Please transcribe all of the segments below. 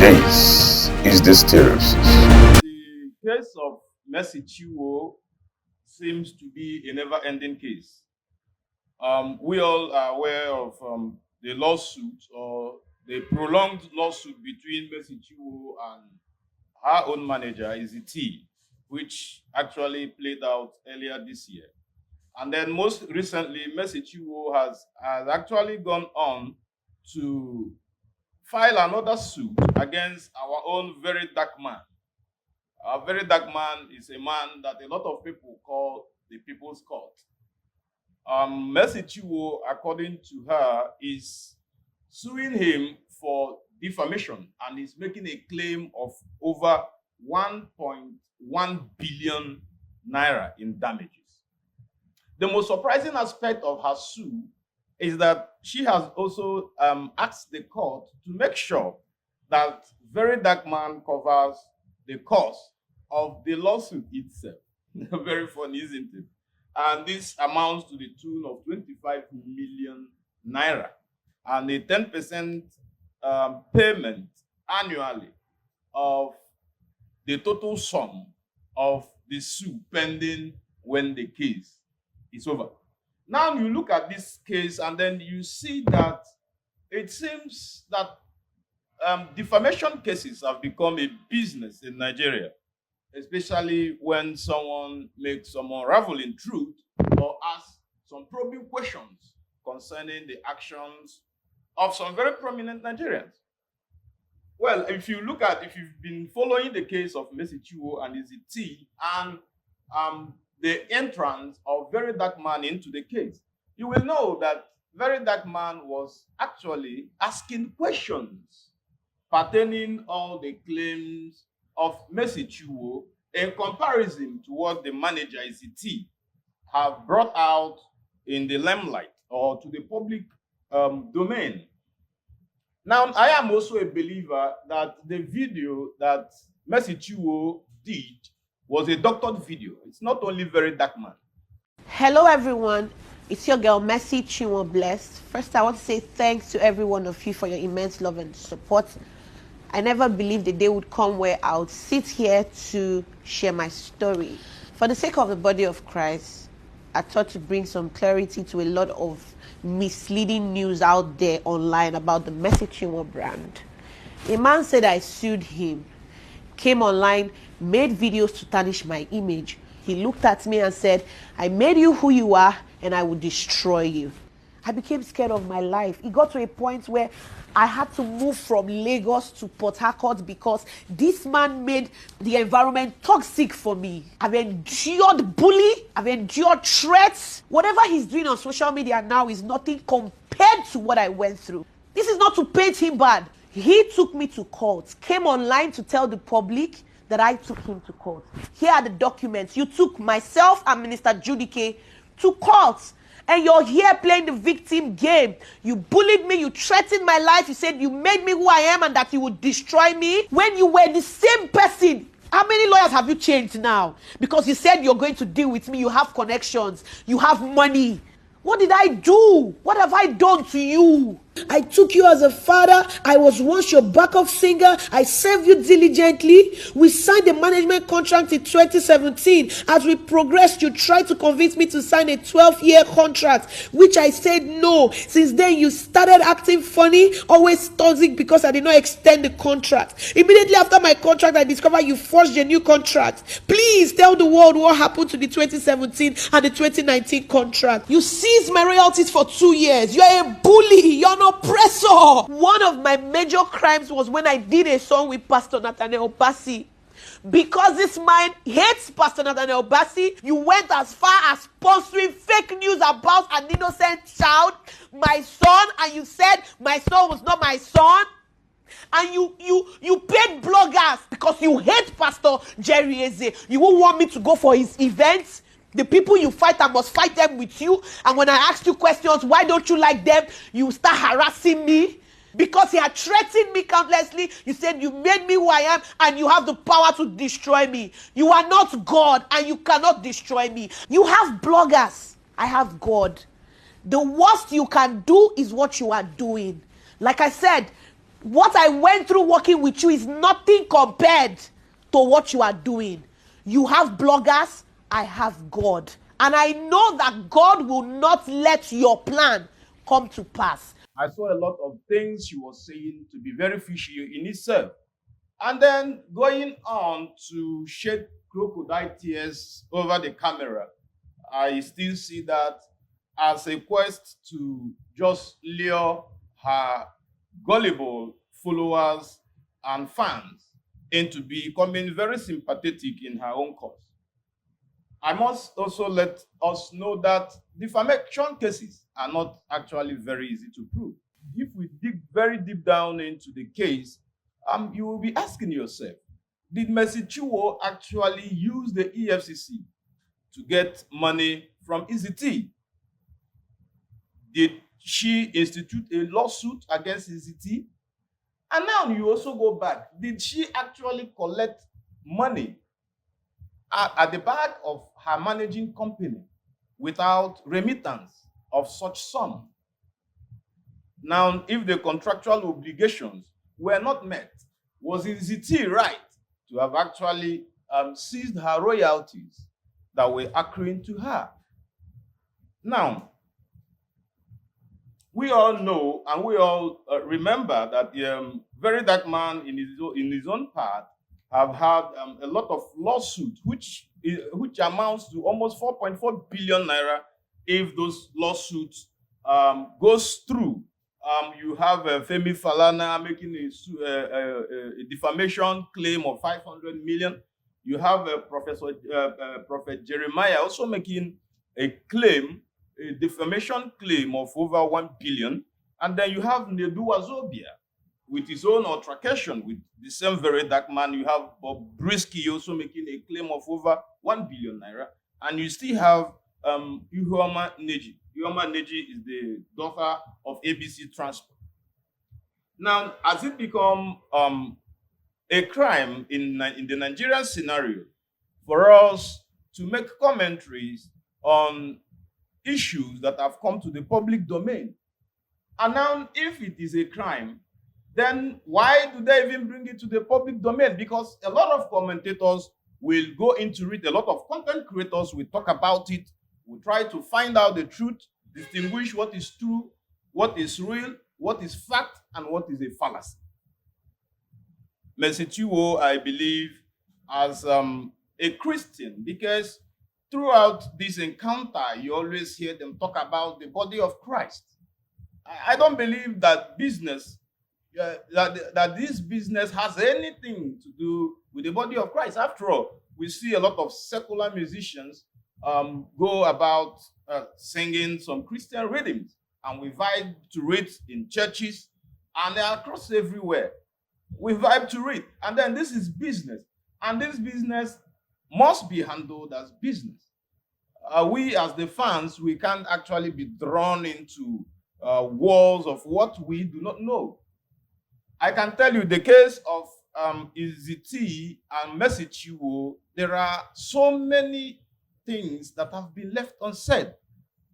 This is the Stereosis. The case of Mercy Chinwo seems to be a never-ending case. We all are aware of the lawsuit or the prolonged lawsuit between Mercy Chinwo and her own manager, EeZee Tee, which actually played out earlier this year. And then most recently, Mercy Chinwo has actually gone on to file another suit against our own very dark man. Our very dark man is a man that a lot of people call the People's Court. Mercy Chinwo, according to her, is suing him for defamation and is making a claim of over 1.1 billion naira in damages. The most surprising aspect of her suit is that she has also asked the court to make sure that very dark man covers the cost of the lawsuit itself. Very funny, isn't it? And this amounts to the tune of 25 million naira and a 10% payment annually of the total sum of the suit pending when the case is over. Now you look at this case and then you see that it seems that defamation cases have become a business in Nigeria, especially when someone makes some unraveling truth or asks some probing questions concerning the actions of some very prominent Nigerians. Well, if you've been following the case of Mercy Chinwo and EeZee Tee and the entrance of Very Dark Man into the case, you will know that Very Dark Man was actually asking questions pertaining all the claims of Mercy Chinwo in comparison to what the manager EeZee Tee have brought out in the limelight or to the public domain. Now, I am also a believer that the video that Mercy Chinwo did was a doctored video. It's not only Very Dark Man. Hello everyone, it's your girl Mercy Chinwo Blessed. First I want to say thanks to every one of you for your immense love and support. I never believed the day would come where I would sit here to share my story. For the sake of the body of Christ, I thought to bring some clarity to a lot of misleading news out there online about the Mercy Chinwo brand. A man said I sued him, came online, made videos to tarnish my image. He looked at me and said, I made you who you are and I will destroy you. I became scared of my life. It got to a point where I had to move from Lagos to Port Harcourt because this man made the environment toxic for me. I've endured bully, I've endured threats. Whatever he's doing on social media now is nothing compared to what I went through. This is not to paint him bad. He took me to court, came online to tell the public that I took him to court. Here are the documents. You took myself and Minister Judike to court. And you're here playing the victim game. You bullied me, you threatened my life, you said you made me who I am and that you would destroy me. When you were the same person, how many lawyers have you changed now? Because you said you're going to deal with me, you have connections, you have money. What did I do? What have I done to you? I took you as a father. I was once your backup singer. I served you diligently. We signed a management contract in 2017. As we progressed, you tried to convince me to sign a 12-year contract, which I said no. Since then, you started acting funny, always toxic because I did not extend the contract. Immediately after my contract, I discovered you forged a new contract. Please tell the world what happened to the 2017 and the 2019 contract. You seized my royalties for 2 years. You're a bully. You're an oppressor. One of my major crimes was when I did a song with Pastor Nathaniel Bassi. Because this man hates Pastor Nathaniel Bassi, you went as far as sponsoring fake news about an innocent child, my son, and you said my son was not my son. And you paid bloggers because you hate Pastor Jerry Eze. You won't want me to go for his events. The people you fight, I must fight them with you. And when I ask you questions, why don't you like them? You start harassing me. Because he had threatened me countlessly. You said you made me who I am and you have the power to destroy me. You are not God and you cannot destroy me. You have bloggers. I have God. The worst you can do is what you are doing. Like I said, What I went through working with you is nothing compared to what you are doing. You have bloggers, I have God. And I know that God will not let your plan come to pass. I saw a lot of things she was saying to be very fishy in itself. And then going on to shed crocodile tears over the camera, I still see that as a quest to just lure her gullible followers and fans into becoming very sympathetic in her own cause. I must also let us know that defamation cases are not actually very easy to prove. If we dig very deep down into the case, you will be asking yourself, did Mercy Chinwo actually use the EFCC to get money from EeZee Tee? Did she institute a lawsuit against EeZee Tee? And now you also go back. Did she actually collect money at the back of her managing company without remittance of such sum? Now, if the contractual obligations were not met, was EeZee Tee right to have actually seized her royalties that were accruing to her? Now, we all know and we all remember that very dark man in his own part have had a lot of lawsuits, which amounts to almost 4.4 billion naira if those lawsuits goes through. You have Femi Falana making a defamation claim of 500 million. You have Prophet Jeremiah also making a defamation claim of over 1 billion. And then you have Nedu Wazobia with his own altercation with the same very dark man. You have Bob Brisky also making a claim of over 1 billion naira. And you still have Ihuoma Neji. Ihuoma Neji is the daughter of ABC Transport. Now, has it become a crime in the Nigerian scenario for us to make commentaries on issues that have come to the public domain? And now, if it is a crime, then why do they even bring it to the public domain? Because a lot of commentators will go into it, a lot of content creators will talk about it, will try to find out the truth, distinguish what is true, what is real, what is fact, and what is a fallacy. Mercy Chinwo, I believe, as a Christian, because throughout this encounter, you always hear them talk about the body of Christ. I don't believe that that this business has anything to do with the body of Christ. After all, we see a lot of secular musicians go about singing some Christian rhythms, and we vibe to it in churches, and they are across everywhere. We vibe to it, and then this is business, and this business must be handled as business. We as the fans, we can't actually be drawn into walls of what we do not know. I can tell you the case of EeZee Tee and Mercy Chinwo, there are so many things that have been left unsaid.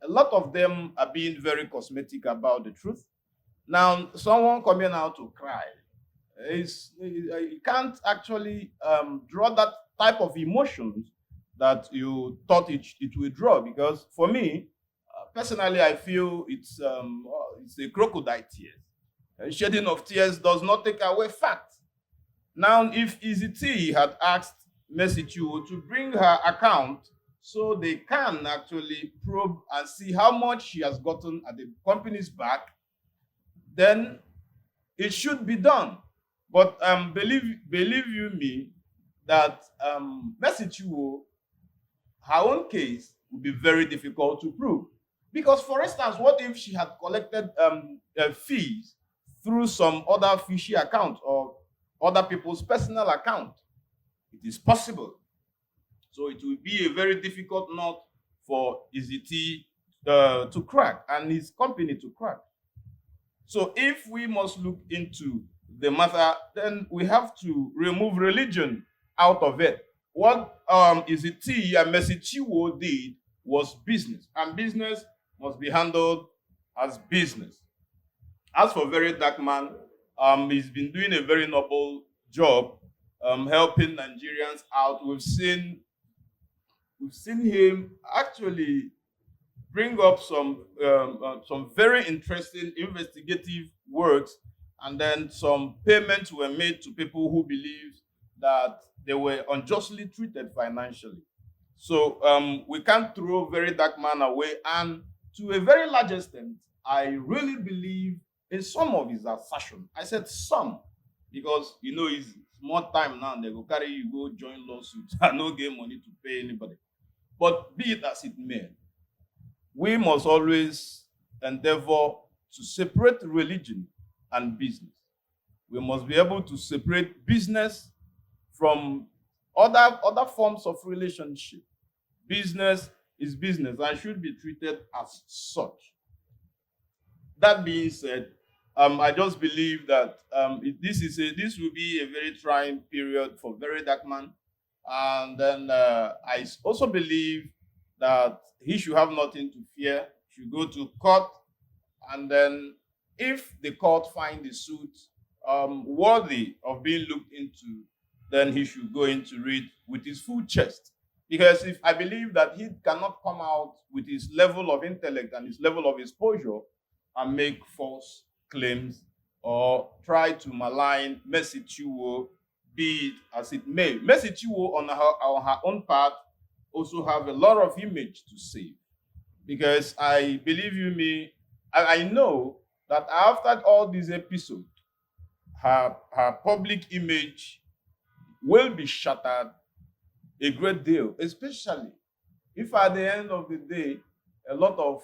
A lot of them are being very cosmetic about the truth. Now, someone coming out to cry, you can't actually draw that type of emotions that you thought it would draw. Because for me, personally, I feel it's a crocodile tears. Shedding of tears does not take away fact. Now, if EeZee Tee had asked Mercy Chinwo to bring her account so they can actually probe and see how much she has gotten at the company's back, then it should be done. But believe you me, that Mercy Chinwo, her own case would be very difficult to prove. Because, for instance, what if she had collected fees through some other fishy account or other people's personal account? It is possible. So it will be a very difficult nut for EeZee Tee to crack and his company to crack. So if we must look into the matter, then we have to remove religion out of it. What EeZee Tee and Mercy Chinwo did was business, and business must be handled as business. As for very dark man, He's been doing a very noble job helping Nigerians out. We've seen him actually bring up some very interesting investigative works, and then some payments were made to people who believed that they were unjustly treated financially. So we can't throw very dark man away, and to a very large extent, I really believe in some of his assertion. I said some because it's more time now. They go carry you go join lawsuits and no get money to pay anybody. But be it as it may, we must always endeavor to separate religion and business. We must be able to separate business from other forms of relationship. Business is business and should be treated as such. That being said, I just believe that this will be a very trying period for very dark man, and then I also believe that he should have nothing to fear. Should go to court, and then if the court find the suit worthy of being looked into, then he should go into it with his full chest. Because if I believe that he cannot come out with his level of intellect and his level of exposure and make false claims or try to malign Mercy Chinwo, be it as it may. Mercy Chinwo on her own part also have a lot of image to save. Because I believe you me, I know that after all these episodes, her public image will be shattered a great deal, especially if at the end of the day, a lot of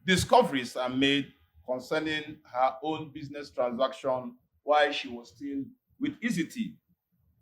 discoveries are made concerning her own business transaction while she was still with EeZee Tee.